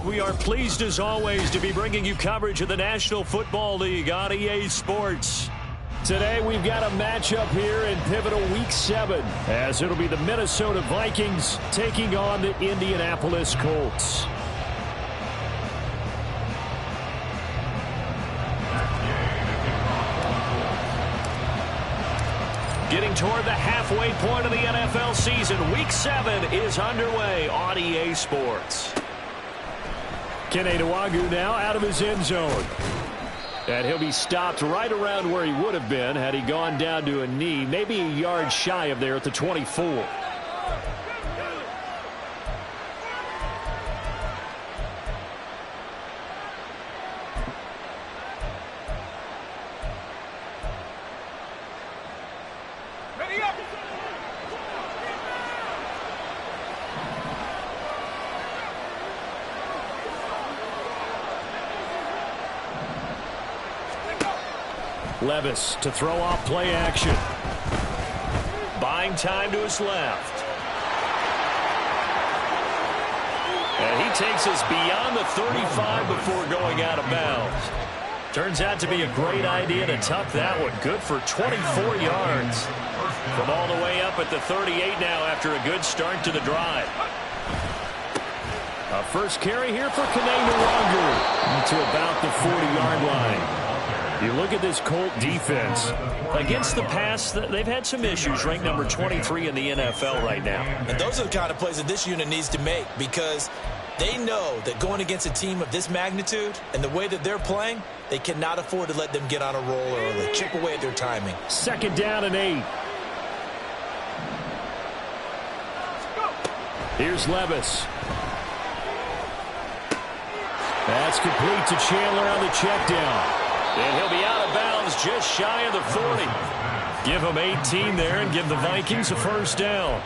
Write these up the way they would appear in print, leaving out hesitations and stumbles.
We are pleased as always to be bringing you coverage of the National Football League on EA Sports. Today we've got a matchup here in pivotal Week 7 as it'll be the Minnesota Vikings taking on the Indianapolis Colts. Getting toward the halfway point of the NFL season, Week 7 is underway on EA Sports. Kene Nwangwu now out of his end zone. And he'll be stopped right around where he would have been had he gone down to a knee, maybe a yard shy of there at the 24. Levis to throw off play action. Buying time to his left. And he takes us beyond the 35 before going out of bounds. Turns out to be a great idea to tuck that one. Good for 24 yards. From all the way up at the 38 now after a good start to the drive. A first carry here for Kene Nwangwu to about the 40-yard line. You look at this Colt defense. Against the pass, they've had some issues. Ranked number 23 in the NFL right now. And those are the kind of plays that this unit needs to make because they know that going against a team of this magnitude and the way that they're playing, they cannot afford to let them get on a roll early. Chip away at their timing. 2nd down and 8. Here's Levis. That's complete to Chandler on the check down. And he'll be out of bounds just shy of the 40. Give him 18 there and give the Vikings a first down.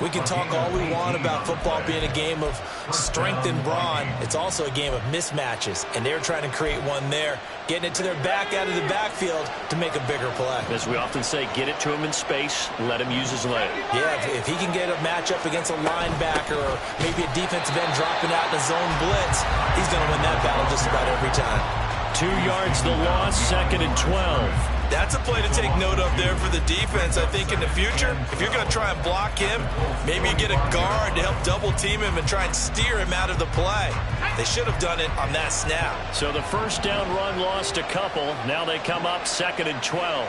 We can talk all we want about football being a game of strength and brawn. It's also a game of mismatches, and they're trying to create one there, getting it to their back out of the backfield to make a bigger play. As we often say, get it to him in space, let him use his leg. Yeah, if he can get a matchup against a linebacker or maybe a defensive end dropping out in a zone blitz, he's going to win that battle just about every time. 2 yards the loss, 2nd and 12. That's a play to take note of there for the defense, I think, in the future. If you're going to try and block him, maybe you get a guard to help double-team him and try and steer him out of the play. They should have done it on that snap. So the first down run lost a couple. Now they come up 2nd and 12.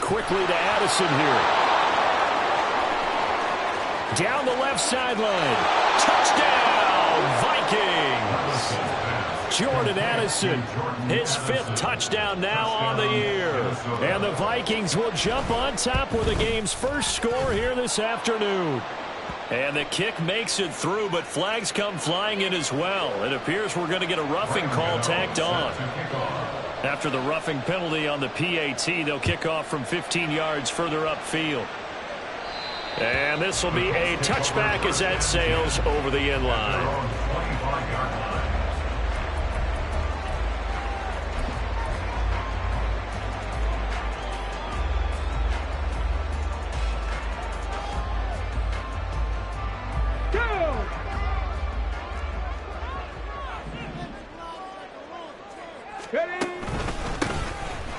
Quickly to Addison here. Down the left sideline. Touchdown, Vikings! Jordan Addison, his 5th touchdown now on the year. And the Vikings will jump on top with the game's first score here this afternoon. And the kick makes it through, but flags come flying in as well. It appears we're going to get a roughing call tacked on. After the roughing penalty on the PAT, they'll kick off from 15 yards further upfield. And this will be a touchback as that sails over the end line.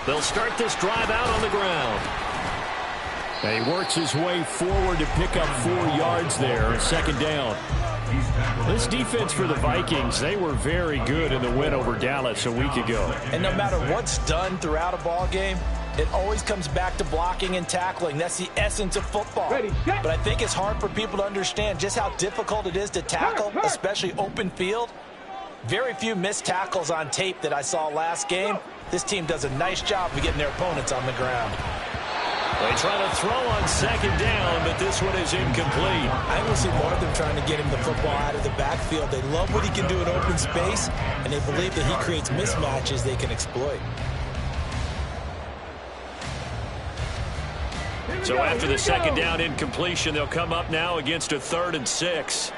They'll start this drive out on the ground. And he works his way forward to pick up 4 yards there. 2nd down. This defense for the Vikings, they were very good in the win over Dallas a week ago. And no matter what's done throughout a ball game, it always comes back to blocking and tackling. That's the essence of football. But I think it's hard for people to understand just how difficult it is to tackle, especially open field. Very few missed tackles on tape that I saw last game. This team does a nice job of getting their opponents on the ground. They try to throw on second down, but this one is incomplete. I will see more of them trying to get him the football out of the backfield. They love what he can do in open space, and they believe that he creates mismatches they can exploit. So after the second down incompletion, they'll come up now against a 3rd and 6.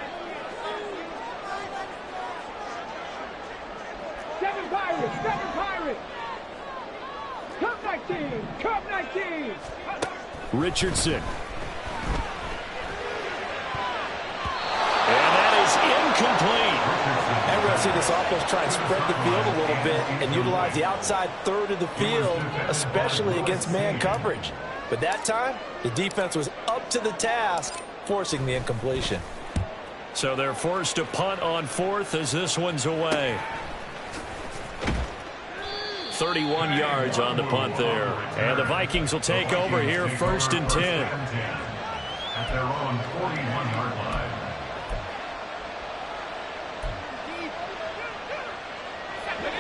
Seven Pirates. Cup 19. Richardson. And that is incomplete. And we'll see this offense try and spread the field a little bit and utilize the outside third of the field, especially against man coverage. But that time, the defense was up to the task, forcing the incompletion. So they're forced to punt on 4th as this one's away. 31 yards on the punt there. And the Vikings will take over here, 1st and 10. At their own 41-yard line.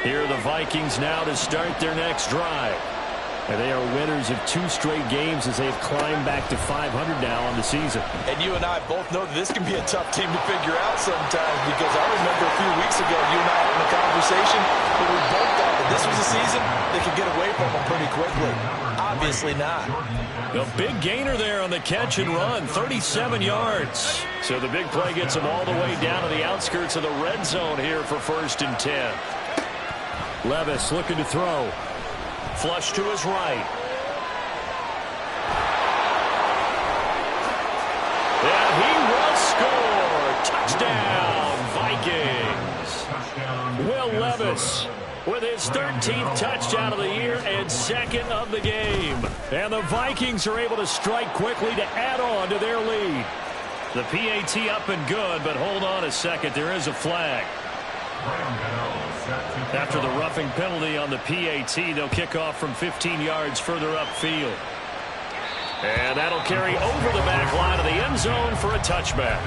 Here are the Vikings now to start their next drive. And they are winners of 2 straight games as they've climbed back to 500 now on the season. And you and I both know that this can be a tough team to figure out sometimes, because I remember a few weeks ago you and I having a conversation where we both thought that this was a season they could get away from them pretty quickly. Obviously not. A big gainer there on the catch and run, 37 yards. So the big play gets them all the way down to the outskirts of the red zone here for 1st and 10. Levis looking to throw. Flush to his right. And he will score. Touchdown, Vikings. Will Levis with his 13th touchdown of the year and 2nd of the game. And the Vikings are able to strike quickly to add on to their lead. The PAT up and good, but hold on a second. There is a flag. After the roughing penalty on the PAT, they'll kick off from 15 yards further upfield. And that'll carry over the back line of the end zone for a touchback.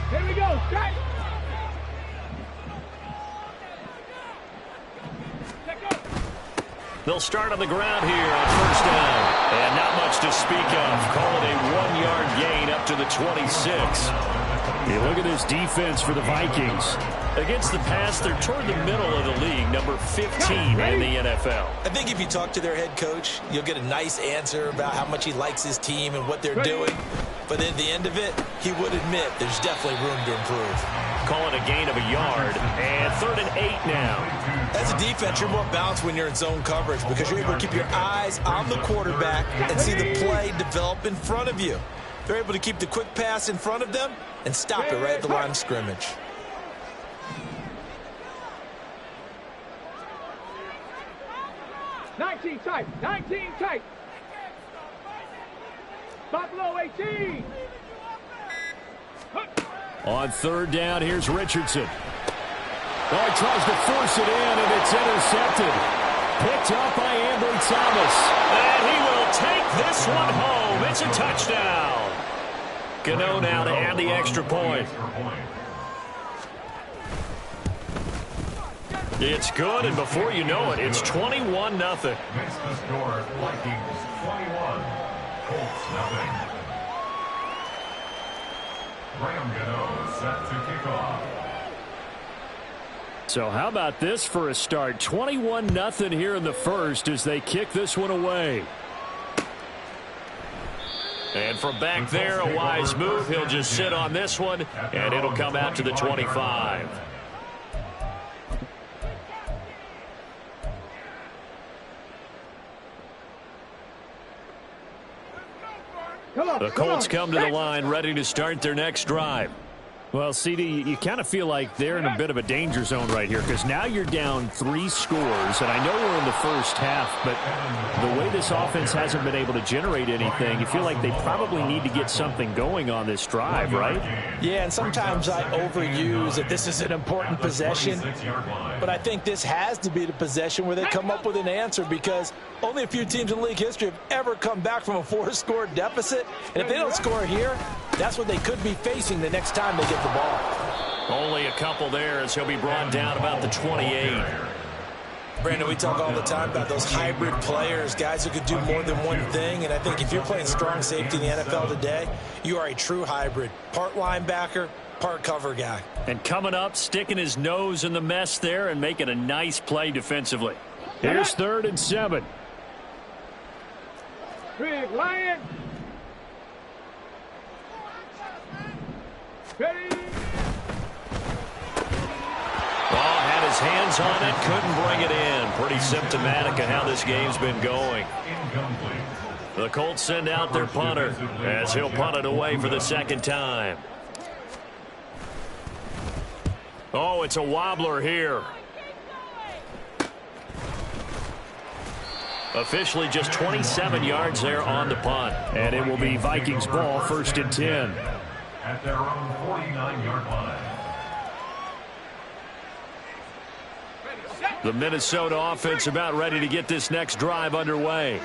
Here we go, strike! They'll start on the ground here on 1st down. And not much to speak of. Call it a 1-yard gain up to the 26. You look at this defense for the Vikings. Against the pass, they're toward the middle of the league, number 15 in the NFL. I think if you talk to their head coach, you'll get a nice answer about how much he likes his team and what they're doing. But at the end of it, he would admit there's definitely room to improve. Call it a gain of a yard. And 3rd and 8 now. As a defense, you're more balanced when you're in zone coverage because you're able to keep your eyes on the quarterback and see the play develop in front of you. They're able to keep the quick pass in front of them and stop it right at the line of scrimmage. Nineteen tight. Buffalo 18. On 3rd down, here's Richardson. Oh, he tries to force it in, and it's intercepted. Picked up by Ambry Thomas. And he will take this one home. It's a touchdown. Gano now to add the extra point. It's good, and before you know it, it's 21-0. Makes the score Vikings 21, Colts 0. Graham Gano set to kick off. So how about this for a start? 21-0 here in the first as they kick this one away. And from back there, a wise move. He'll just sit on this one, and it'll come out to the 25. The Colts come to the line ready to start their next drive. Well, CD, you kind of feel like they're in a bit of a danger zone right here because now you're down 3 scores, and I know we're in the first half, but the way this offense hasn't been able to generate anything, you feel like they probably need to get something going on this drive, right? Yeah, and sometimes I overuse that this is an important possession, but I think this has to be the possession where they come up with an answer because only a few teams in league history have ever come back from a 4-score deficit, and if they don't score here, that's what they could be facing the next time they get the ball. Only a couple there as he'll be brought down about the 28. Brandon, we talk all the time about those hybrid players, guys who could do more than one thing, and I think if you're playing strong safety in the NFL today, you are a true hybrid. Part linebacker, part cover guy. And coming up, sticking his nose in the mess there and making a nice play defensively. Here's 3rd and 7. Big Lion. Ready. Ball had his hands on it, couldn't bring it in. Pretty symptomatic of how this game's been going. The Colts send out their punter as he'll punt it away for the 2nd time. Oh, it's a wobbler here. Officially just 27 yards there on the punt. And it will be Vikings ball, 1st and 10. At their own 49-yard line. The Minnesota offense about ready to get this next drive underway.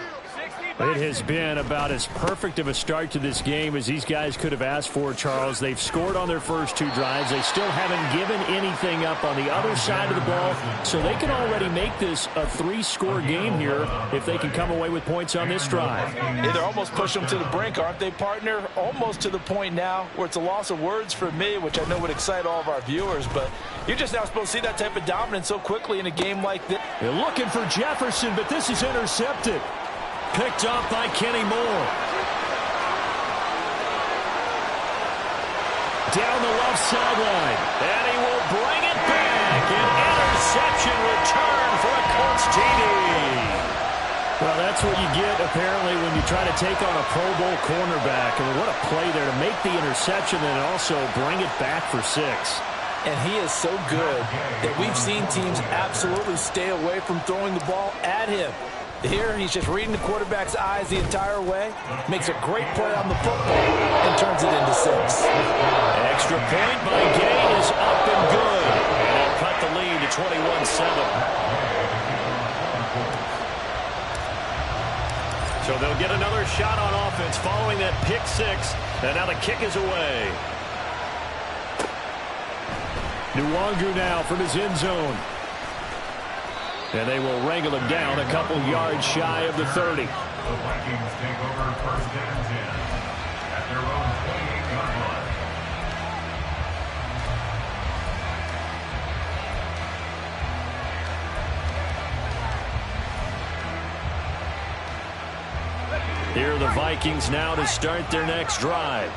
It has been about as perfect of a start to this game as these guys could have asked for, Charles. They've scored on their first 2 drives. They still haven't given anything up on the other side of the ball, so they can already make this a 3-score game here if they can come away with points on this drive. Yeah, they're almost pushing them to the brink, aren't they, partner? Almost to the point now where it's a loss of words for me, which I know would excite all of our viewers, but you're just now supposed to see that type of dominance so quickly in a game like this. They're looking for Jefferson, but this is intercepted. Picked up by Kenny Moore. Down the left sideline. And he will bring it back. An interception return for a Colts TD. Well, that's what you get, apparently, when you try to take on a Pro Bowl cornerback. I mean, what a play there to make the interception and also bring it back for 6. And he is so good that we've seen teams absolutely stay away from throwing the ball at him. Here, he's just reading the quarterback's eyes the entire way, makes a great play on the football, and turns it into 6. Extra point by Gay is up and good. And he'll cut the lead to 21-7. So they'll get another shot on offense following that pick 6, and now the kick is away. Nwangu now from his end zone. And they will wrangle him down a couple yards shy of the 30. The Vikings take over 1st and 10 at their own 28-yard line. Here are the Vikings now to start their next drive.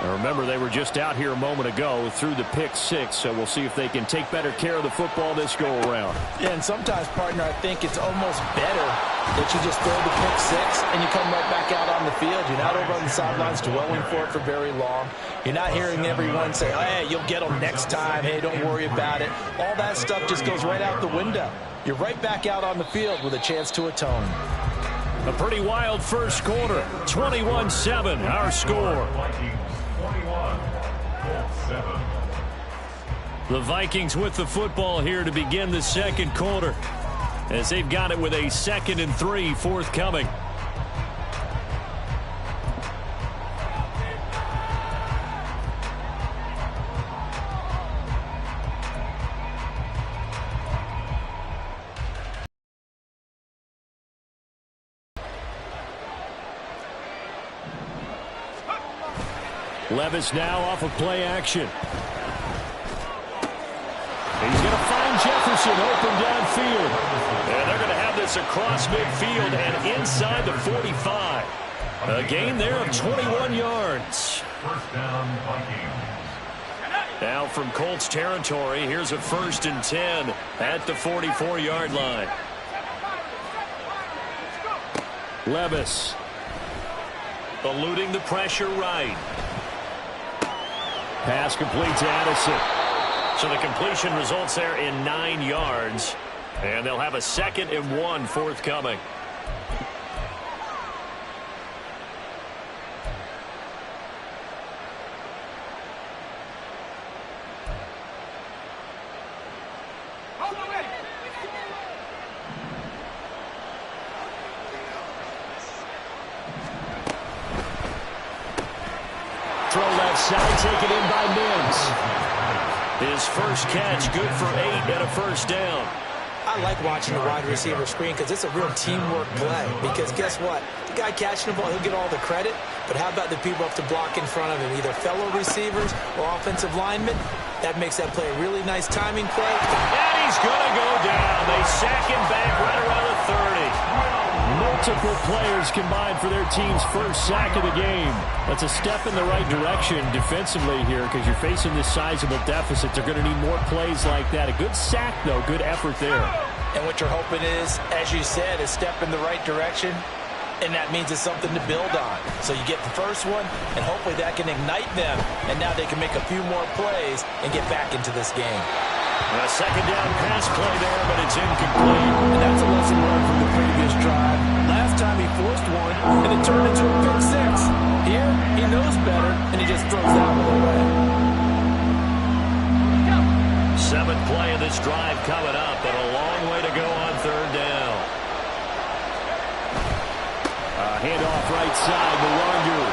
Now remember, they were just out here a moment ago through the pick 6, so we'll see if they can take better care of the football this go-around. Yeah, and sometimes, partner, I think it's almost better that you just throw the pick 6 and you come right back out on the field. You're not over on the sidelines dwelling for it for very long. You're not hearing everyone say, hey, you'll get them next time. Hey, don't worry about it. All that stuff just goes right out the window. You're right back out on the field with a chance to atone. A pretty wild first quarter. 21-7, our score. The Vikings with the football here to begin the 2nd quarter, as they've got it with a 2nd and 3 forthcoming. Levis now off of play action. He's going to find Jefferson open downfield. And they're going to have this across midfield and inside the 45. A gain there of 21 yards. First down, Vikings. Now from Colts territory, here's a 1st and 10 at the 44-yard line. Levis eluding the pressure right. Pass complete to Addison. So the completion results there in 9 yards. And they'll have a 2nd and 1 forthcoming. Throw left side, taken in by Mims. His first catch, good for 8 and a first down. I like watching the wide receiver screen because it's a real teamwork play. Because guess what? The guy catching the ball, he'll get all the credit. But how about the people up to block in front of him, either fellow receivers or offensive linemen? That makes that play a really nice timing play. And he's going to go down. They sack him back right around the 30. Multiple players combined for their team's first sack of the game. That's a step in the right direction defensively here because you're facing this sizable deficit. They're going to need more plays like that. A good sack, though. Good effort there. And what you're hoping is, as you said, a step in the right direction, and that means it's something to build on. So you get the first one, and hopefully that can ignite them, and now they can make a few more plays and get back into this game. A second down pass play there, but it's incomplete. And that's a lesson learned from the previous drive. Last time he forced one, and it turned into a pick six. Here, he knows better, and he just throws that one away. 7th play of this drive coming up, but a long way to go on 3rd down. Handoff right side to Longer.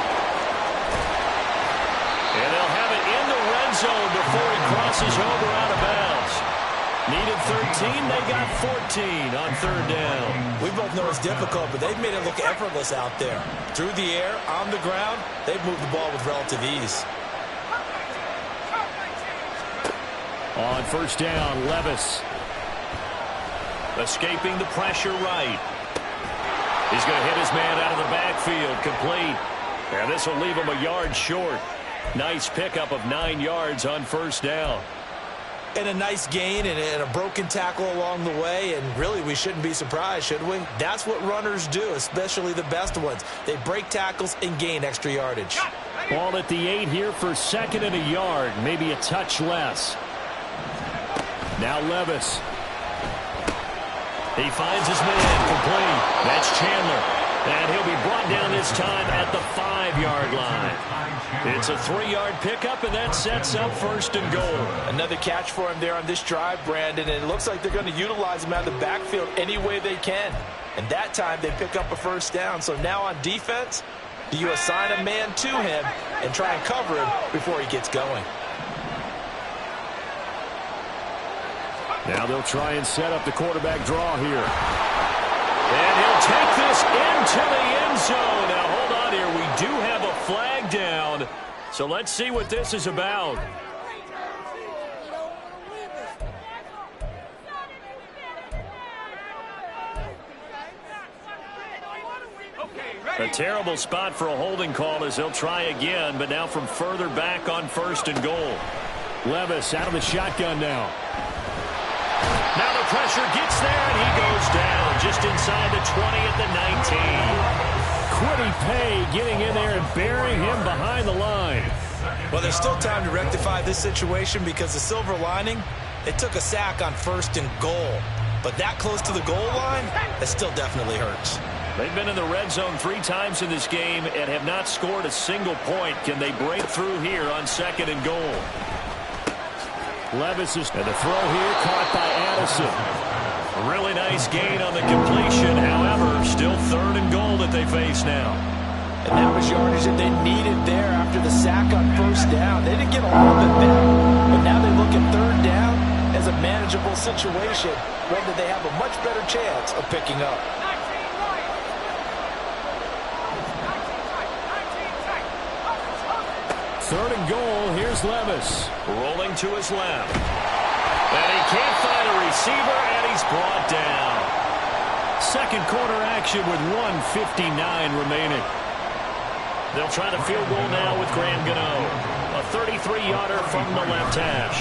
And they'll have it in the red zone before he crosses over out of bounds. Needed 13, they got 14 on 3rd down. We both know it's difficult, but they've made it look effortless out there. Through the air, on the ground, they've moved the ball with relative ease. On 1st down, Levis. Escaping the pressure right. He's going to hit his man out of the backfield, complete. And this will leave him a yard short. Nice pickup of 9 yards on 1st down. And a nice gain and a broken tackle along the way, and really we shouldn't be surprised, should we? That's what runners do, especially the best ones. They break tackles and gain extra yardage. Ball at the 8 here for 2nd and a yard, maybe a touch less. Now Levis. He finds his man, complete. That's Chandler. And he'll be brought down this time at the 5-yard line. It's a 3-yard pickup, and that sets up 1st and goal. Another catch for him there on this drive, Brandon, and it looks like they're going to utilize him out of the backfield any way they can. And that time they pick up a 1st down. So now on defense, do you assign a man to him and try and cover him before he gets going? Now they'll try and set up the quarterback draw here. And he'll take this into the end zone. Now, hold on here. We do have a flag down. So let's see what this is about. A terrible spot for a holding call as they'll try again, but now from further back on 1st and goal. Levis out of the shotgun now. Now the pressure gets there, and he goes down just inside the 20 at the 19. Quiddy Pay getting in there and burying him behind the line. Well, there's still time to rectify this situation because the silver lining, it took a sack on 1st and goal. But that close to the goal line, that still definitely hurts. They've been in the red zone 3 times in this game and have not scored a single point. Can they break through here on 2nd and goal? Levis is, and the throw here caught by Addison. A really nice gain on the completion. However, still 3rd and goal that they face now. And that was yardage that they needed there after the sack on 1st down. They didn't get all of it back, but now they look at 3rd down as a manageable situation, one that they have a much better chance of picking up. Third and goal, here's Levis. Rolling to his left. And he can't find a receiver, and he's brought down. Second quarter action with 1:59 remaining. They'll try the field goal now with Graham Gano. A 33-yarder from the left hash.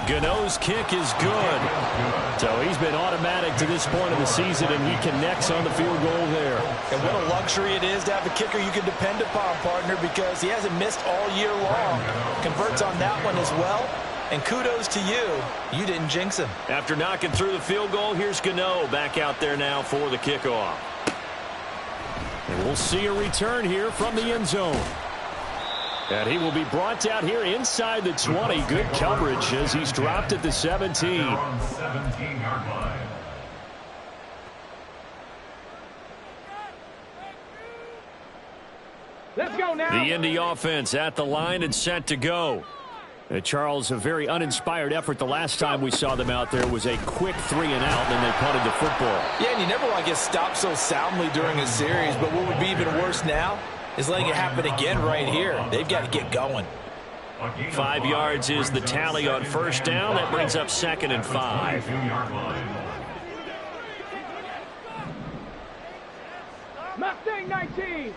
Gano's kick is good. So he's been automatic to this point of the season, and he connects on the field goal there. And what a luxury it is to have a kicker you can depend upon, partner, because he hasn't missed all year long. Converts on that one as well. And kudos to you. You didn't jinx him. After knocking through the field goal, here's Gano back out there now for the kickoff. And we'll see a return here from the end zone. And he will be brought out here inside the 20. Good coverage as he's dropped at the 17. Let's go now. The Indy offense at the line and set to go. Charles, a very uninspired effort the last time we saw them out there was a quick 3 and out, and then they punted the football. Yeah, and you never want to get stopped so soundly during a series, but what would be even worse now is letting it happen again right here. They've got to get going. 5 yards is the tally on first down. That brings up 2nd and 5. Mustang 19.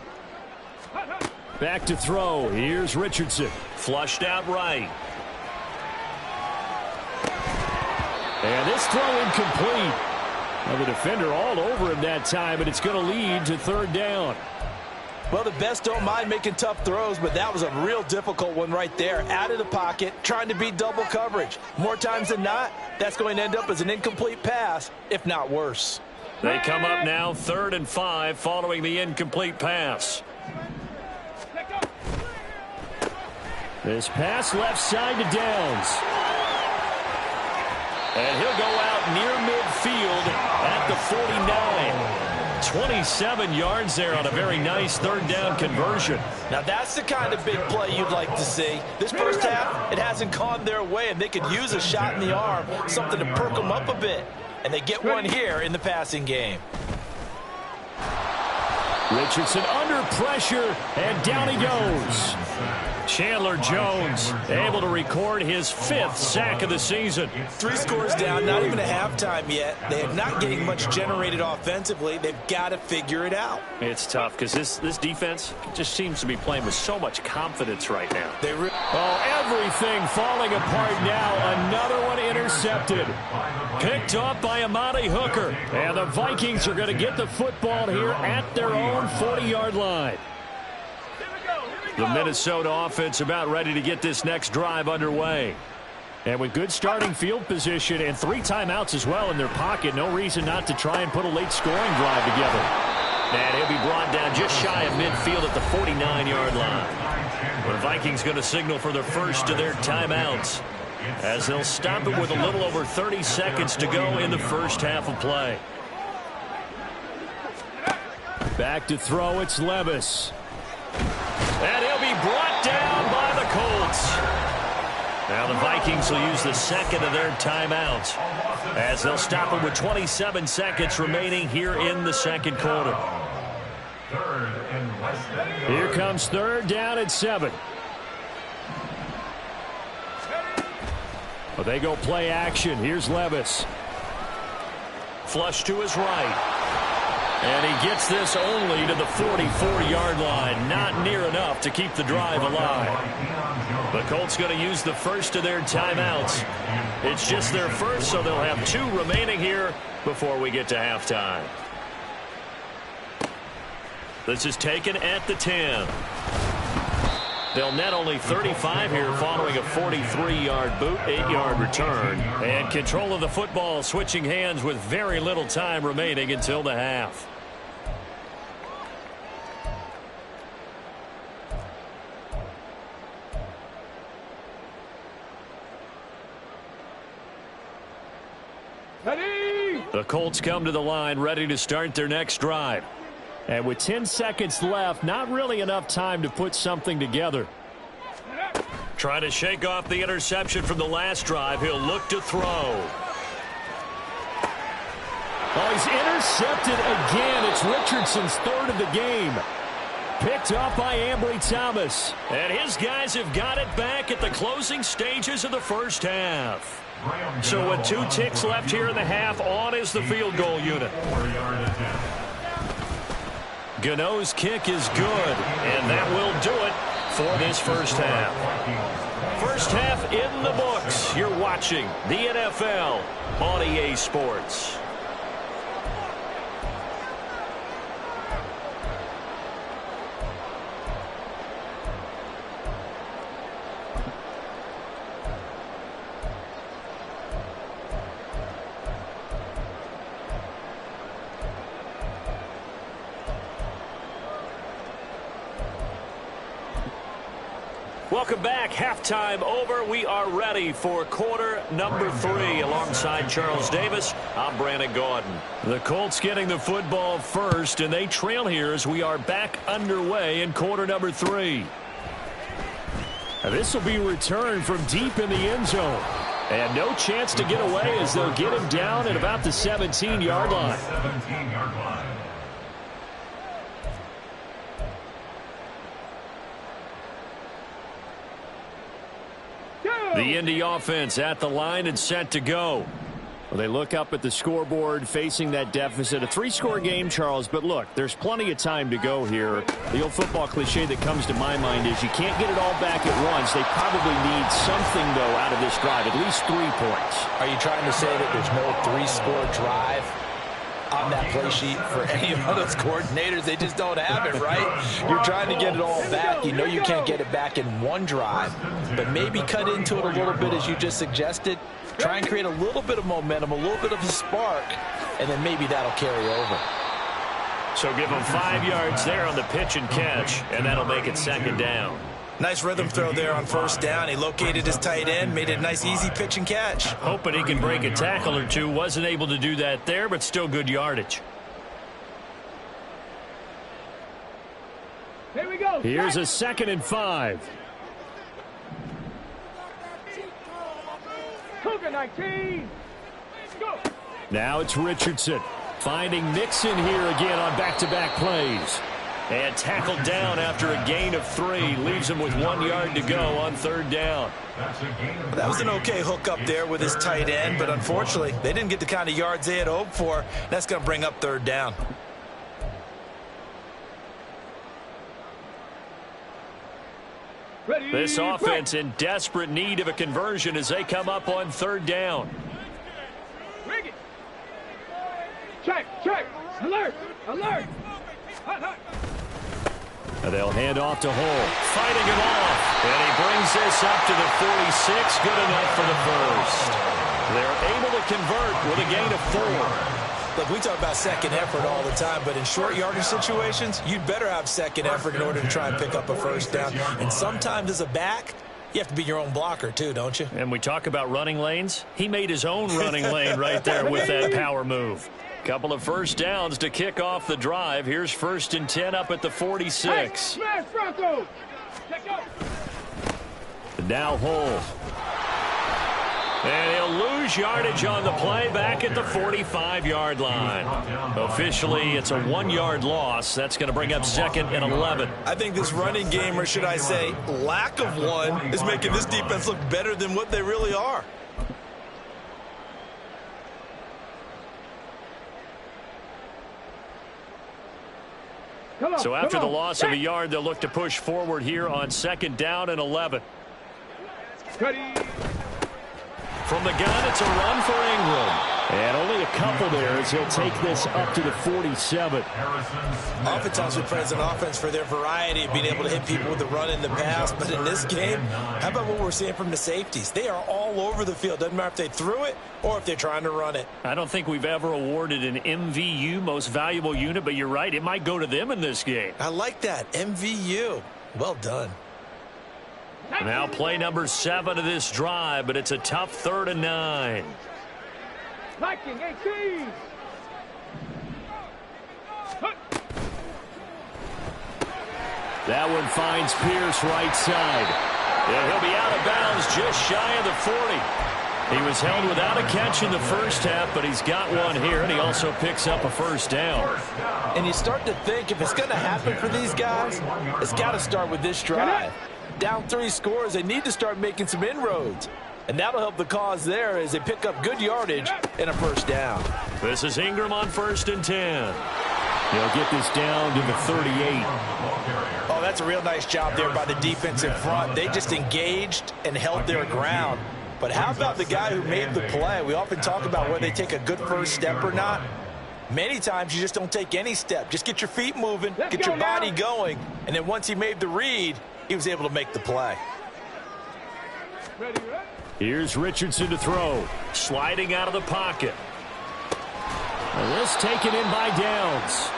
Back to throw. Here's Richardson. Flushed out right. And this throw incomplete. Well, the defender all over him that time, and it's going to lead to 3rd down. Well, the best don't mind making tough throws, but that was a real difficult one right there. Out of the pocket, trying to beat double coverage. More times than not, that's going to end up as an incomplete pass, if not worse. They come up now 3rd and 5 following the incomplete pass. This pass left side to Downs. And he'll go out near midfield at the 49. 27 yards there on a very nice 3rd down conversion. Now that's the kind of big play you'd like to see. This first half, it hasn't gone their way, and they could use a shot in the arm, something to perk them up a bit. And they get one here in the passing game. Richardson under pressure, and down he goes. Chandler Jones able to record his 5th sack of the season. 3 scores down, not even a halftime yet. They are not getting much generated offensively. They've got to figure it out. It's tough because this defense just seems to be playing with so much confidence right now. Everything falling apart now. Another one intercepted. Picked off by Amani Hooker. And the Vikings are going to get the football here at their own 40-yard line. The Minnesota offense about ready to get this next drive underway. And with good starting field position and 3 timeouts as well in their pocket, no reason not to try and put a late scoring drive together. And he'll be brought down just shy of midfield at the 49-yard line. The Vikings going to signal for the first of their timeouts as they'll stop it with a little over 30 seconds to go in the first half of play. Back to throw, it's Levis. And he'll be brought down by the Colts. Now the Vikings will use the 2nd of their timeouts as they'll stop it with 27 seconds remaining here in the 2nd quarter. Here comes 3rd down at 7. Well, they go play action. Here's Levis. Flush to his right. And he gets this only to the 44-yard line. Not near enough to keep the drive alive. The Colts going to use the first of their timeouts. It's just their first, so they'll have 2 remaining here before we get to halftime. This is taken at the 10. They'll net only 35 here following a 43-yard boot, 8-yard return. And control of the football switching hands with very little time remaining until the half. Ready? The Colts come to the line ready to start their next drive. And with 10 seconds left, not really enough time to put something together. Trying to shake off the interception from the last drive. He'll look to throw. Oh, he's intercepted again. It's Richardson's 3rd of the game. Picked off by Ambry Thomas. And his guys have got it back at the closing stages of the first half. So with 2 ticks left here in the half, on is the field goal unit. Gano's kick is good, and that will do it for this first half. First half in the books. You're watching the NFL on EA Sports. Welcome back. Halftime over. We are ready for quarter number 3. Alongside Charles Davis, I'm Brandon Gaudin. The Colts getting the football first, and they trail here as we are back underway in quarter number 3. This will be returned from deep in the end zone. And no chance to get away as they'll get him down at about the 17-yard line. 17-yard line. The Indy offense at the line and set to go. Well, they look up at the scoreboard facing that deficit. A 3-score game, Charles, but look, there's plenty of time to go here. The old football cliche that comes to my mind is you can't get it all back at once. They probably need something, though, out of this drive, at least 3 points. Are you trying to say that there's no 3-score drive on that play sheet for any of those coordinators? They just don't have it, right? You're trying to get it all back. You know you can't get it back in one drive, but maybe cut into it a little bit as you just suggested. Try and create a little bit of momentum, a little bit of a spark, and then maybe that'll carry over. So give them 5 yards there on the pitch and catch, and that'll make it second down. Nice rhythm throw there on first down. He located his tight end, made it a nice, easy pitch and catch. Hoping he can break a tackle or two. Wasn't able to do that there, but still good yardage. Here we go. Here's a 2nd and 5. Cougar 19. Go. Now it's Richardson finding Mixon here again on back-to-back plays. And tackled down after a gain of 3. Leaves him with 1 yard to go on 3rd down. That was an okay hook up there with his tight end, but unfortunately, they didn't get the kind of yards they had hoped for. That's going to bring up 3rd down. Ready, This offense in desperate need of a conversion as they come up on 3rd down. Rig it. Check. Alert. Hot. And they'll hand off to Hull. Fighting him off. And he brings this up to the 46. Good enough for the first. They're able to convert with a gain of 4. Look, we talk about second effort all the time, but in short yardage situations, you'd better have second effort in order to try and pick up a first down. And sometimes as a back, you have to be your own blocker too, don't you? And we talk about running lanes. He made his own running lane right there with that power move. Couple of first downs to kick off the drive. Here's 1st and 10 up at the 46. Hey, smash Bronco. Check up. Now Hull. And he'll lose yardage on the play back at the 45-yard line. Officially, it's a 1-yard loss. That's going to bring up 2nd and 11. I think this running game, or should I say lack of one, is making this defense look better than what they really are. So after the loss of a yard, they'll look to push forward here on 2nd down and 11. Ready. From the gun, it's a run for Ingram. And only a couple there as he'll take this up to the 47. Oftentimes we praise an offense for their variety of being able to hit people with the run in the pass. But in this game, how about what we're seeing from the safeties? They are all over the field. Doesn't matter if they threw it or if they're trying to run it. I don't think we've ever awarded an MVU, most valuable unit, but you're right. It might go to them in this game. I like that. MVU. Well done. Now play number 7 of this drive, but it's a tough 3rd and 9. Viking 18. That one finds Pierce right side. And he'll be out of bounds just shy of the 40. He was held without a catch in the first half, but he's got one here, and he also picks up a first down. And you start to think if it's going to happen for these guys, it's got to start with this drive. Down 3 scores, they need to start making some inroads. And that'll help the cause there as they pick up good yardage and a first down. This is Ingram on 1st and 10. He'll get this down to the 38. Oh, that's That's a real nice job there by the defense in front. They just engaged and held their ground. But how about the guy who made the play? We often talk about whether they take a good first step or not. Many times you just don't take any step. Just get your feet moving, get your body going, and then once he made the read, he was able to make the play. Here's Richardson to throw. Sliding out of the pocket. And this taken in by Downs.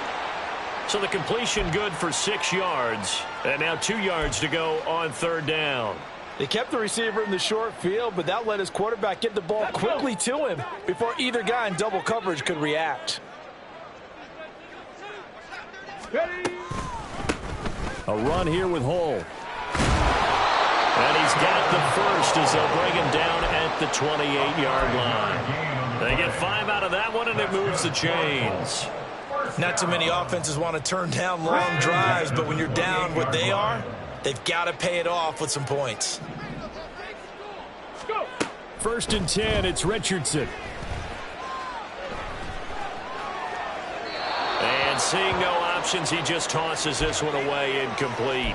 So the completion good for 6 yards. And now 2 yards to go on third down. They kept the receiver in the short field, but that let his quarterback get the ball quickly to him before either guy in double coverage could react. A run here with Hull. And he's got the first as they'll bring him down at the 28-yard line. They get 5 out of that one, and it moves the chains. Not too many offenses want to turn down long drives, but when you're down what they are, they've got to pay it off with some points. First and 10, it's Richardson. And seeing no options, he just tosses this one away incomplete.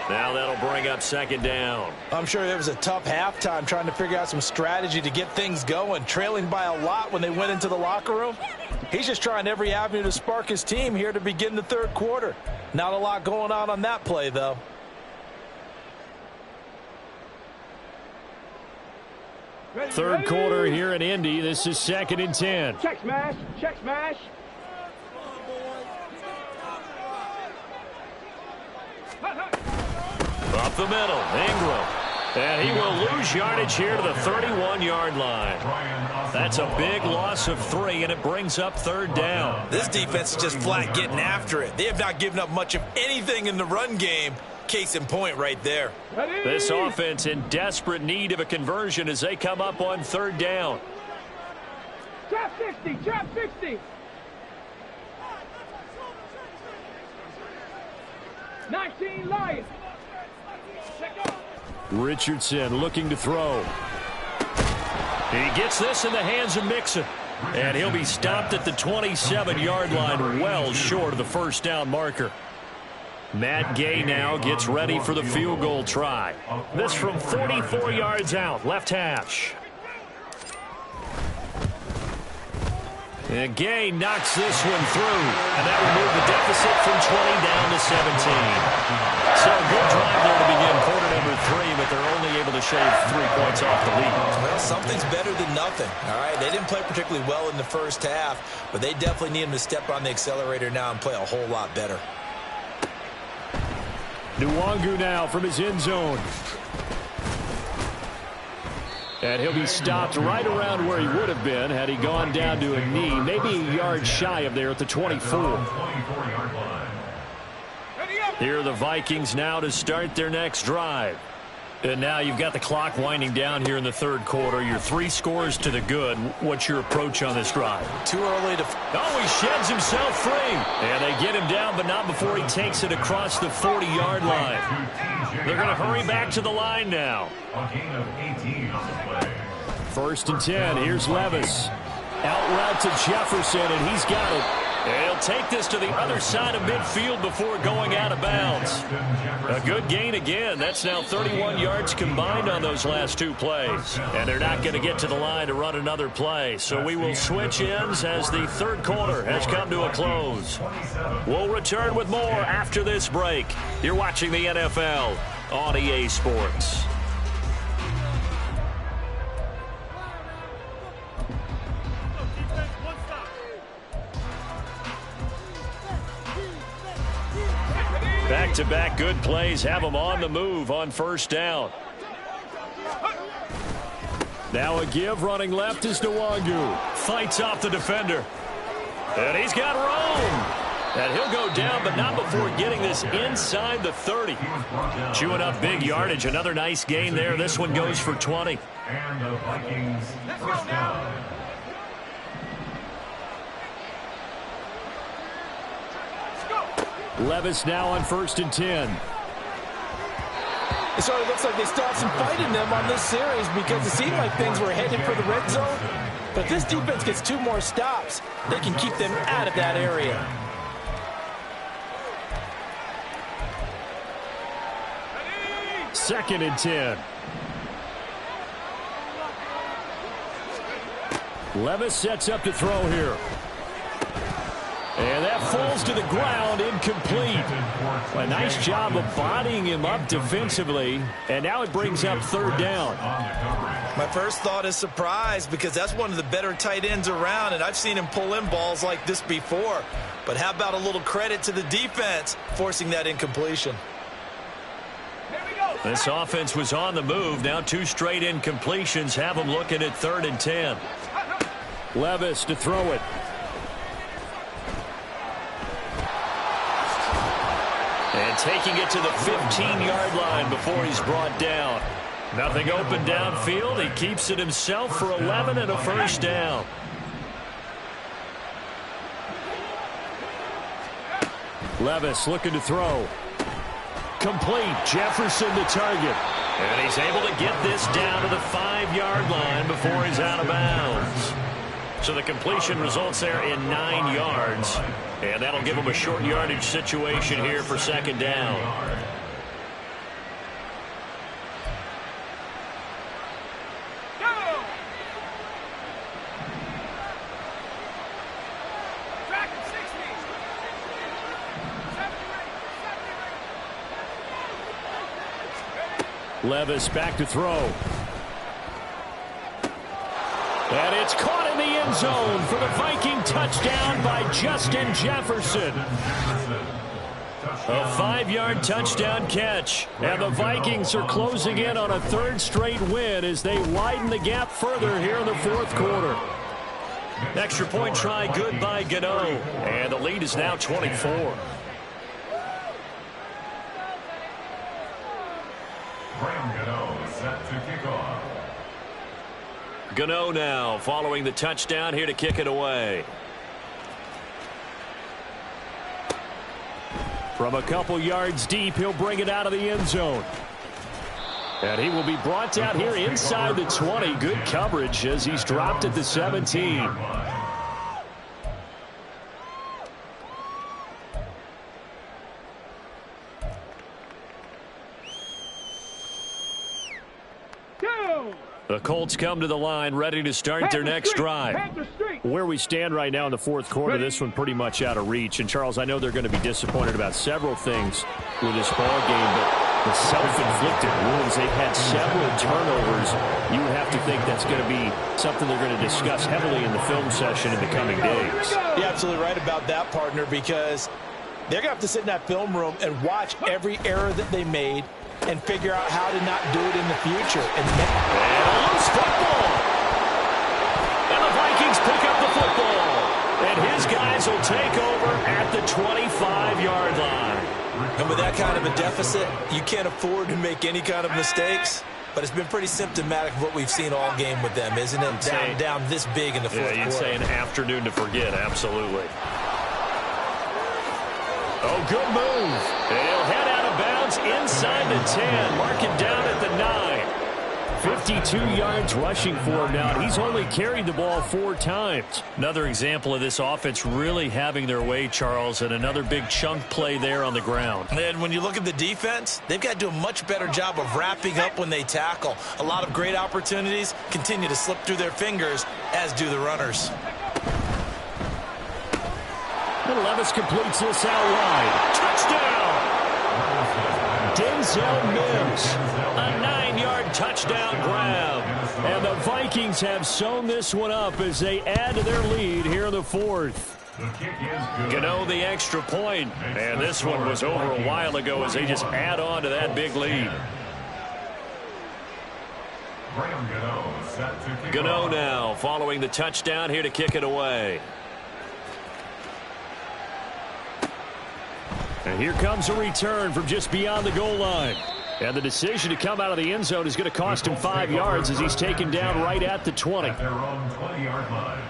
Now that'll bring up second down. I'm sure it was a tough halftime trying to figure out some strategy to get things going, trailing by a lot when they went into the locker room. He's just trying every avenue to spark his team here to begin the third quarter. Not a lot going on that play, though. Third quarter here in Indy. This is second and 10. Check smash. Check smash. Up the middle, Ingram. And he will lose yardage here to the 31-yard line. That's a big loss of 3, and it brings up third down. This defense is just flat getting after it. They have not given up much of anything in the run game. Case in point right there. This offense in desperate need of a conversion as they come up on third down. Trap 60. Trap 60. 19 Lions. Richardson looking to throw. He gets this in the hands of Mixon. And he'll be stopped at the 27-yard line, well short of the first down marker. Matt Gay now gets ready for the field goal try. This from 44 yards out, left hash. And Gay knocks this one through, and that will move the deficit from 20 down to 17. So a good drive there to begin quarter number 3, but they're only able to shave 3 points off the lead. Well, something's better than nothing, all right? They didn't play particularly well in the first half, but they definitely need him to step on the accelerator now and play a whole lot better. Nwangu now from his end zone. And he'll be stopped right around where he would have been had he gone down to a knee, maybe a yard shy of there at the 24. Here are the Vikings now to start their next drive. And now you've got the clock winding down here in the third quarter. Your 3 scores to the good. What's your approach on this drive? Too early to... Oh, he sheds himself free. And they get him down, but not before he takes it across the 40-yard line. They're going to hurry back to the line now. First and 10. Here's Levis. Out route to Jefferson, and he's got it. And he'll take this to the other side of midfield before going out of bounds. A good gain again. That's now 31 yards combined on those last 2 plays. And they're not going to get to the line to run another play. So we will switch ends as the third quarter has come to a close. We'll return with more after this break. You're watching the NFL on EA Sports. Back-to-back good plays have them on the move on first down. Now a give running left is Nwangu. Fights off the defender. And he's got room. And he'll go down, but not before getting this inside the 30. Chewing up big yardage. Another nice gain there. This one goes for 20. And the Vikings first down. Levis now on first and 10. It sort of looks like they still have some fight in them on this series because it seemed like things were headed for the red zone. But if this defense gets 2 more stops, they can keep them out of that area. 2nd and 10. Levis sets up to throw here. And that falls to the ground, incomplete. A nice job of bodying him up defensively. And now it brings up 3rd down. My first thought is surprise, because that's one of the better tight ends around, and I've seen him pull in balls like this before. But how about a little credit to the defense forcing that incompletion? This offense was on the move. Now 2 straight incompletions have them looking at 3rd and 10. Levis to throw it. And taking it to the 15-yard line before he's brought down. Nothing open downfield. He keeps it himself for 11 and a 1st down. Levis looking to throw. Complete. Jefferson the target. And he's able to get this down to the 5-yard line before he's out of bounds. So the completion results there in 9 yards. And that'll give him a short yardage situation here for 2nd down. Levis back to throw. And it's caught in the end zone for the Viking touchdown by Justin Jefferson. A 5-yard touchdown catch. And the Vikings are closing in on a 3rd straight win as they widen the gap further here in the 4th quarter. Extra point try good by Gano. And the lead is now 24. Gano now following the touchdown here to kick it away. From a couple yards deep, he'll bring it out of the end zone. And he will be brought down here inside the 20. Good coverage as he's dropped at the 17. The Colts come to the line, ready to start their next drive. Where we stand right now in the 4th quarter, this one pretty much out of reach. And, Charles, I know they're going to be disappointed about several things with this ball game, but the self-inflicted wounds, they've had several turnovers. You would have to think that's going to be something they're going to discuss heavily in the film session in the coming days. You're absolutely right about that, partner, because they're going to have to sit in that film room and watch every error that they made and figure out how to not do it in the future. And a loose football. And the Vikings pick up the football. And his guys will take over at the 25-yard line. And with that kind of a deficit, you can't afford to make any kind of mistakes. But it's been pretty symptomatic of what we've seen all game with them, isn't it? Down this big in the 4th quarter. You'd say an afternoon to forget, absolutely. Oh, good move. They'll head out of bounds inside the 10. Mark it down at the 9. 52 yards rushing for him now. He's only carried the ball 4 times. Another example of this offense really having their way, Charles, and another big chunk play there on the ground. And when you look at the defense, they've got to do a much better job of wrapping up when they tackle. A lot of great opportunities continue to slip through their fingers, as do the runners. And Levis completes this out wide. Touchdown! Denzel Mims. A 9-yard touchdown grab. And the Vikings have sewn this one up as they add to their lead here in the 4th. Gano the extra point. And this one was over a while ago as they just add on to that big lead. Gano now following the touchdown here to kick it away. And here comes a return from just beyond the goal line. And the decision to come out of the end zone is going to cost him 5 yards as he's taken down right at the 20. At their own 20-yard line.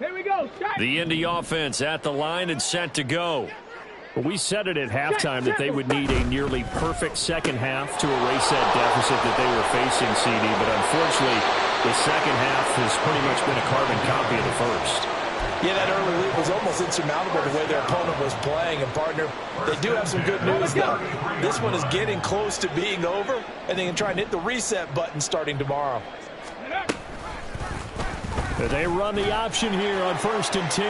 Here we go. The Indy offense at the line and set to go. We said it at halftime that they would need a nearly perfect second half to erase that deficit that they were facing, CD. But unfortunately, The second half has pretty much been a carbon copy of the first. Yeah, that early lead was almost insurmountable the way their opponent was playing. And, partner, they do have some good news, though. This one is getting close to being over, and they can try and hit the reset button starting tomorrow. They run the option here on 1st and 10.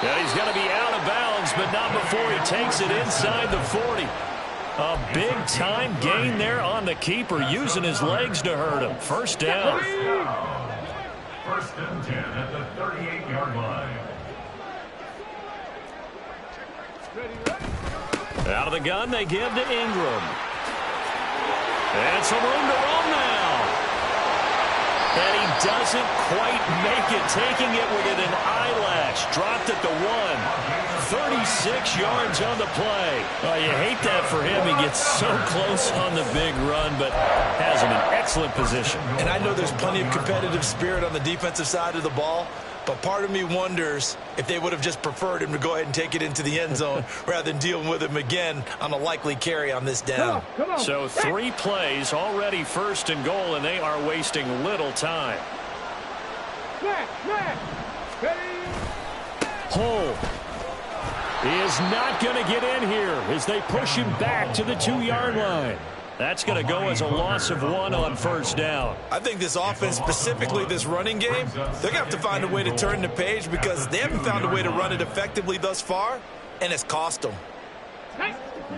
Yeah, he's going to be out of bounds, but not before he takes it inside the 40. A big-time gain there on the keeper, using his legs to hurt him. First down. 1st and 10 at the 38-yard line. Out of the gun, they give to Ingram. And some room to roam now. And he doesn't quite make it, taking it within an eyelash. Dropped at the 1. 36 yards on the play. Oh, you hate that for him. He gets so close on the big run, but has him in excellent position. And I know there's plenty of competitive spirit on the defensive side of the ball, but part of me wonders if they would have just preferred him to go ahead and take it into the end zone rather than dealing with him again on a likely carry on this down. Come on. So 3 plays, already 1st and goal, and they are wasting little time. Smash. Ready. Hole. He is not going to get in here as they push him back to the 2-yard line. That's going to go as a loss of 1 on 1st down. I think this offense, specifically this running game, they're going to have to find a way to turn the page because they haven't found a way to run it effectively thus far, and it's cost them.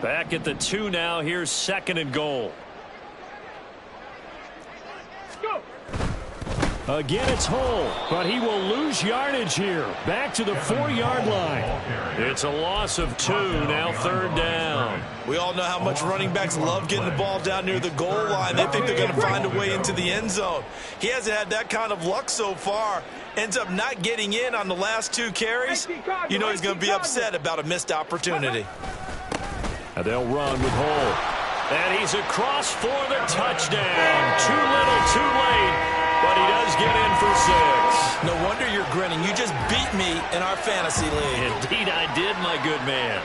Back at the 2 now. Here's 2nd and goal. Go. Again, it's Hull, but he will lose yardage here. Back to the 4-yard line. It's a loss of 2, now 3rd down. We all know how much running backs love getting the ball down near the goal line. They think they're going to find a way into the end zone. He hasn't had that kind of luck so far. Ends up not getting in on the last 2 carries. You know he's going to be upset about a missed opportunity. And they'll run with Hull. And he's across for the touchdown. Too little, too late. But he does get in for 6. No wonder you're grinning. You just beat me in our fantasy league. Indeed I did, my good man.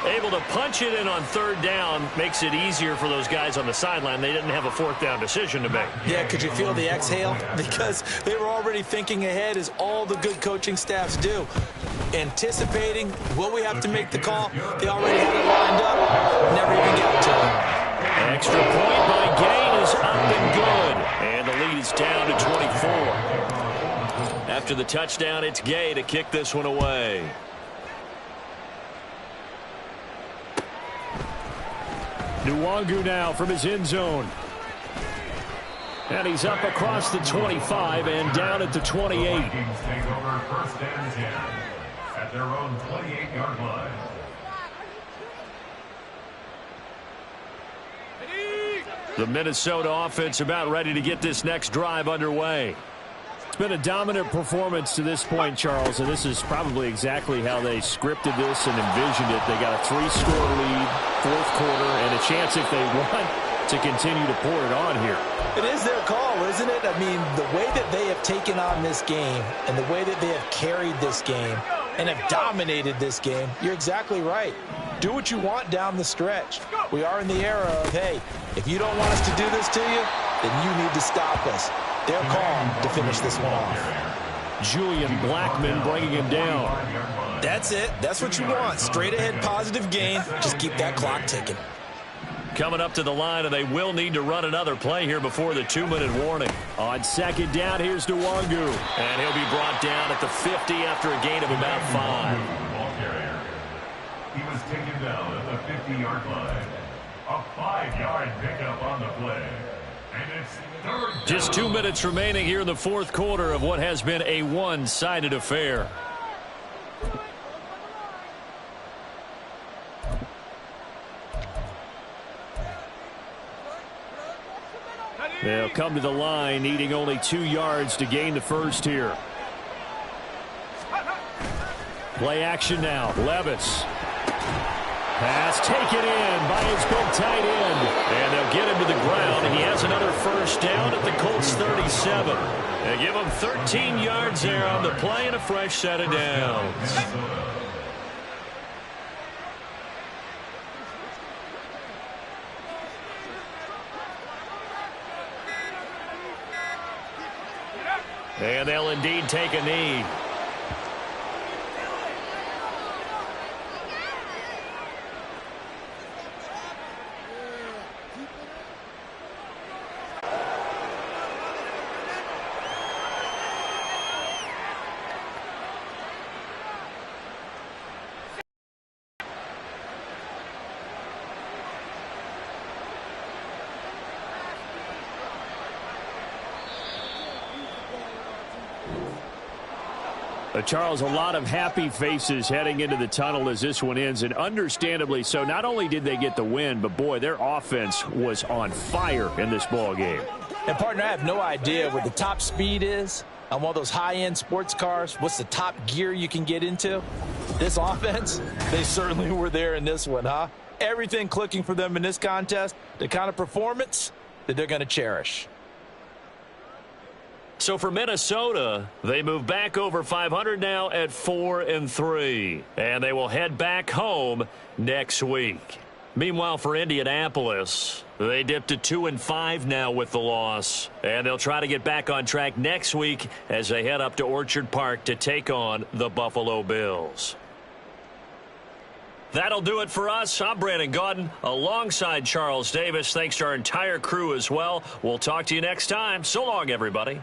Able to punch it in on 3rd down makes it easier for those guys on the sideline. They didn't have a 4th down decision to make. Yeah, could you feel the exhale? Because they were already thinking ahead, as all the good coaching staffs do. Anticipating, will we have to make the call? They already had it lined up. Never even got to it. Extra point by Gain is up and good. And the lead is down to 24. After the touchdown, it's Gay to kick this one away. Nwangu now from his end zone. And he's up across the 25 and down at the 28. Vikings take over 1st and 10 at their own 28-yard line. The Minnesota offense about ready to get this next drive underway. It's been a dominant performance to this point, Charles, and this is probably exactly how they scripted this and envisioned it. They got a 3-score lead, 4th quarter, and a chance if they want to continue to pour it on here. It is their call, isn't it? I mean, the way that they have taken on this game and the way that they have carried this game and have dominated this game, you're exactly right. Do what you want down the stretch. We are in the era of, hey, if you don't want us to do this to you, then you need to stop us. They're calm to finish this one off. Julian Blackman bringing him down. That's it. That's what you want. Straight ahead positive gain. Just keep that clock ticking. Coming up to the line, and they will need to run another play here before the 2-minute warning. On 2nd down, here's Nwangu. And he'll be brought down at the 50 after a gain of about 5. He was taken down at the 50-yard line. A 5-yard pickup on the play. And it's 3rd down. Just 2 minutes remaining here in the 4th quarter of what has been a one-sided affair. They'll come to the line, needing only 2 yards to gain the 1st here. Play action now. Levis. Pass taken in by his big tight end. And they'll get him to the ground. He has another 1st down at the Colts 37. They give him 13 yards there on the play and a fresh set of downs. And they'll indeed take a knee. Charles, a lot of happy faces heading into the tunnel as this one ends, and understandably so. Not only did they get the win, but, boy, their offense was on fire in this ball game. And, partner, I have no idea what the top speed is on one of those high-end sports cars. What's the top gear you can get into? This offense, they certainly were there in this one, huh? Everything clicking for them in this contest, the kind of performance that they're going to cherish. So for Minnesota, they move back over 500 now at 4-3, and they will head back home next week. Meanwhile, for Indianapolis, they dipped to 2-5 now with the loss, and they'll try to get back on track next week as they head up to Orchard Park to take on the Buffalo Bills. That'll do it for us. I'm Brandon Gaudin alongside Charles Davis. Thanks to our entire crew as well. We'll talk to you next time. So long, everybody.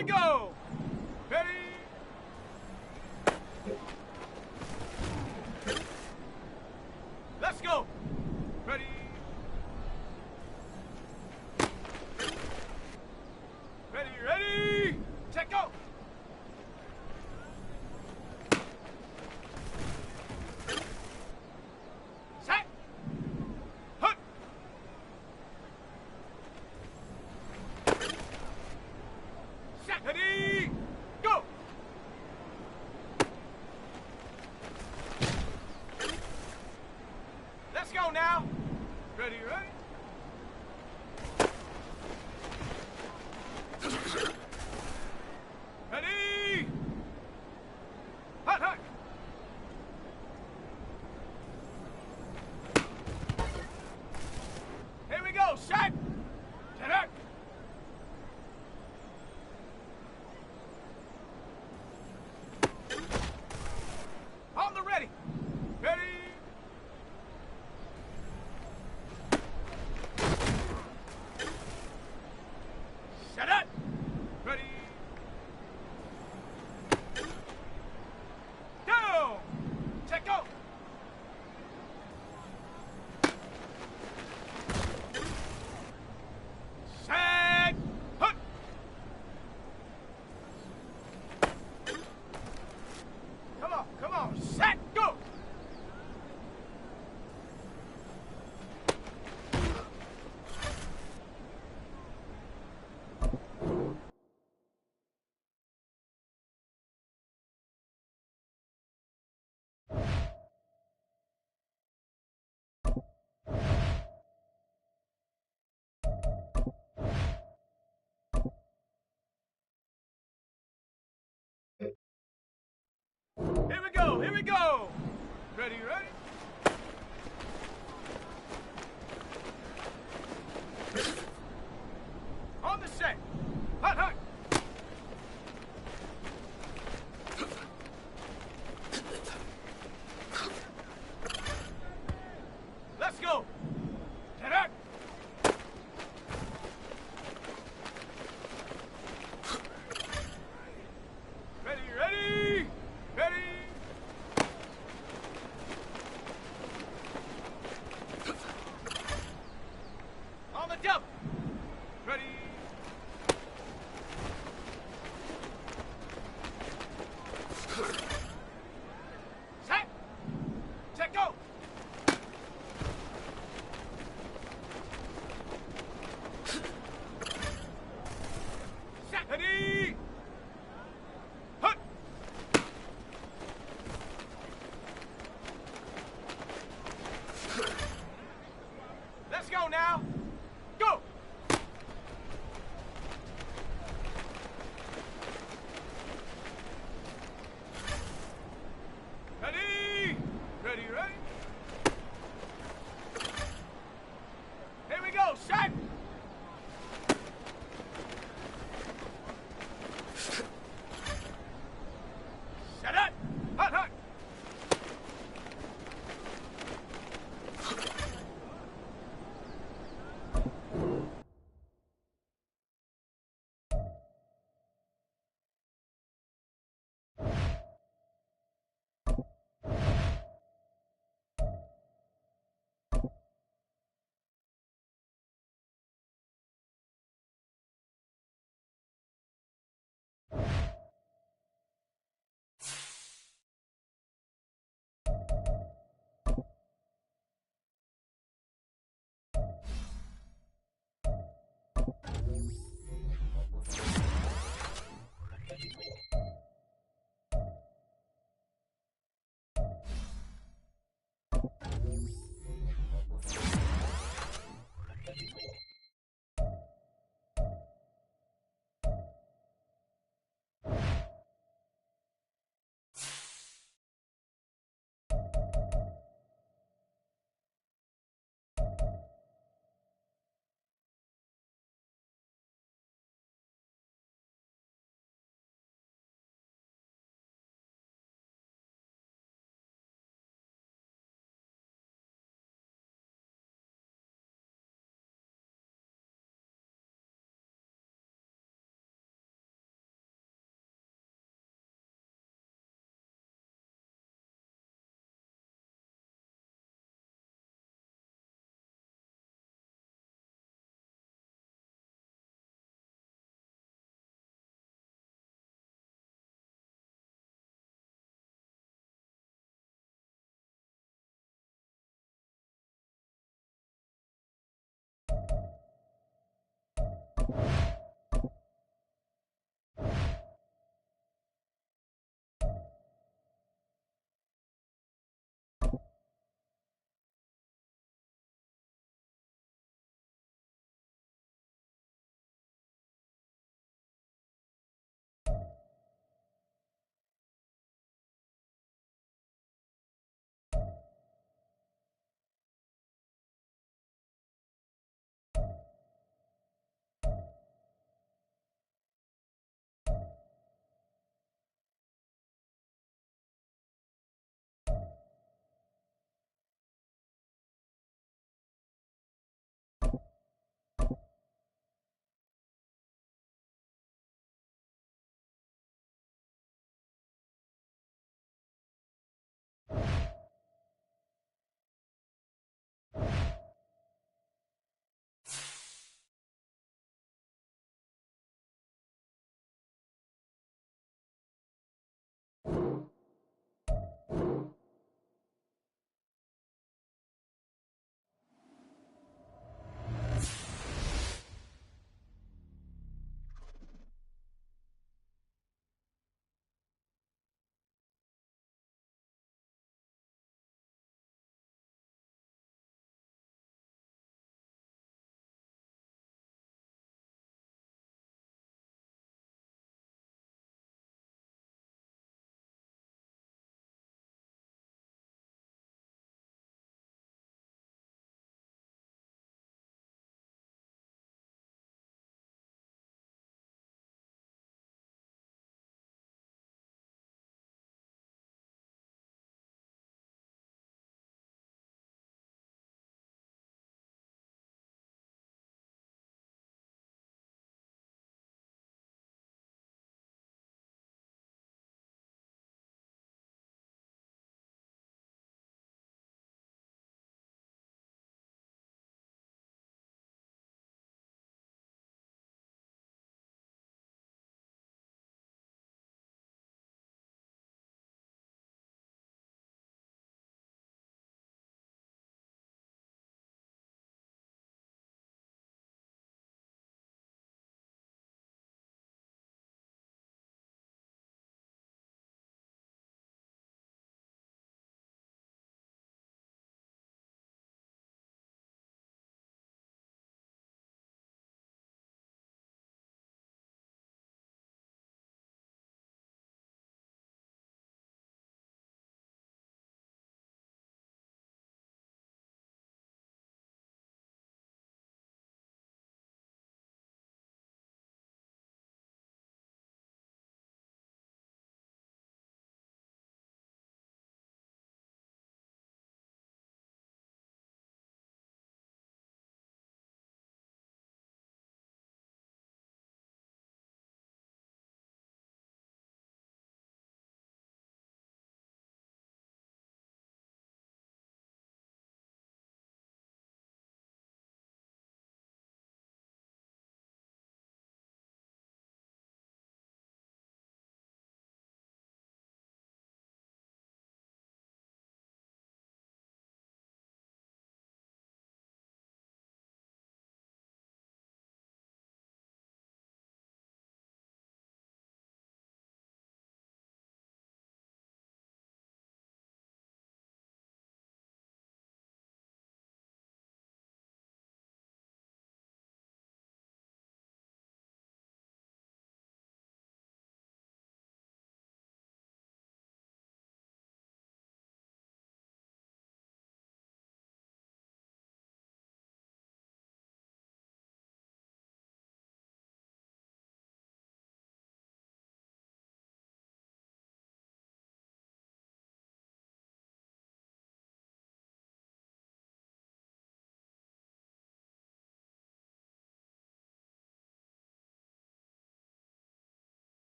we go. Ready? Let's go. Ready? Ready? Check, go. Set. Hut. Set. Ready? Go. Let's go now. Ready? Ready? Hut. Here we go. Set. Set up. On the ready. Ready? Set up. Ready? Go. Check, go. Set. Hut. Come on. Set. Go. Here we go. Ready?